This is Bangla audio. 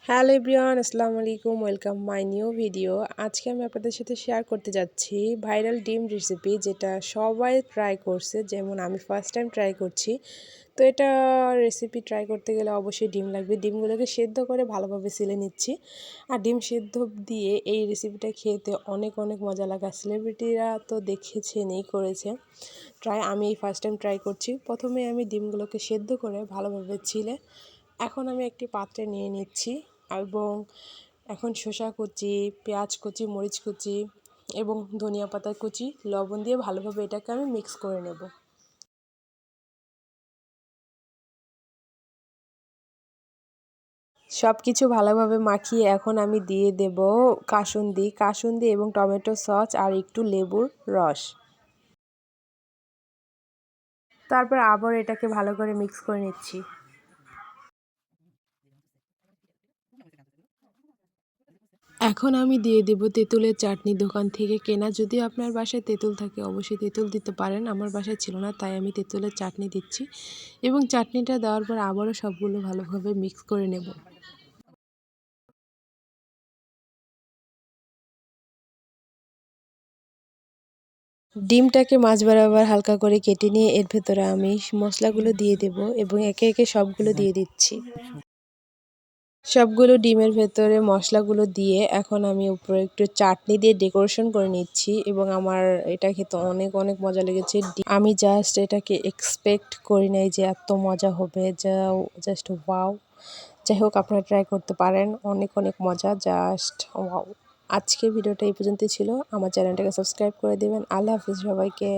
হ্যালো এভরিওয়ান, আসসালামু আলাইকুম। Welcome my new video. আজকে আমি আপনাদের সাথে শেয়ার করতে যাচ্ছি ভাইরাল ডিম রেসিপি, যেটা সবাই ট্রাই করছে, যেমন আমি ফার্স্ট টাইম ট্রাই করছি। তো এটা রেসিপি ট্রাই করতে গেলে অবশ্যই ডিম লাগবে। ডিমগুলোকে সেদ্ধ করে ভালোভাবে ছিলে নিচ্ছি। আর ডিম সেদ্ধ দিয়ে এই রেসিপিটা খেতে অনেক অনেক মজা লাগে। সেলিব্রিটিরা তো দেখেছেনই, করেছে ট্রাই। আমি এই ফার্স্ট টাইম ট্রাই করছি। প্রথমে আমি ডিমগুলোকে সেদ্ধ করে ভালোভাবে ছিলে এখন আমি একটি পাত্রে নিয়ে নিচ্ছি এবং এখন শসা কুচি, পেঁয়াজ কুচি, মরিচ কুচি এবং ধনিয়া পাতা কুচি, লবণ দিয়ে ভালোভাবে এটাকে আমি মিক্স করে নেব। সব কিছু ভালোভাবে মাখিয়ে এখন আমি দিয়ে দেব কাসুন্দি এবং টমেটো সস আর একটু লেবুর রস। তারপর আবার এটাকে ভালো করে মিক্স করে নিচ্ছি। এখন আমি দিয়ে দেব তেঁতুলের চাটনি, দোকান থেকে কেনা। যদি আপনার বাসায় তেঁতুল থাকে অবশ্যই তেঁতুল দিতে পারেন। আমার বাসায় ছিল না, তাই আমি তেঁতুলের চাটনি দিচ্ছি এবং চাটনিটা দেওয়ার পর আবারও সবগুলো ভালোভাবে মিক্স করে নেব। ডিমটাকে মাঝ বরাবর হালকা করে কেটে নিয়ে এর ভেতরে আমি মশলাগুলো দিয়ে দেব এবং একে একে সবগুলো দিয়ে দিচ্ছি। সবগুলো ডিমের ভেতরে মশলাগুলো দিয়ে এখন আমি উপরে একটু চাটনি দিয়ে ডেকোরেশন করে নিচ্ছি এবং আমার এটা খেতে অনেক অনেক মজা লেগেছে। আমি জাস্ট এটাকে এক্সপেক্ট করি নাই যে এত মজা হবে, জাস্ট ওয়াও। যাই হোক, আপনারা ট্রাই করতে পারেন, অনেক অনেক মজা, জাস্ট ওয়াও। আজকের ভিডিওটা এই পর্যন্তই ছিল। আমার চ্যানেলটাকে সাবস্ক্রাইব করে দেবেন। আল্লাহ হাফিজ সবাইকে।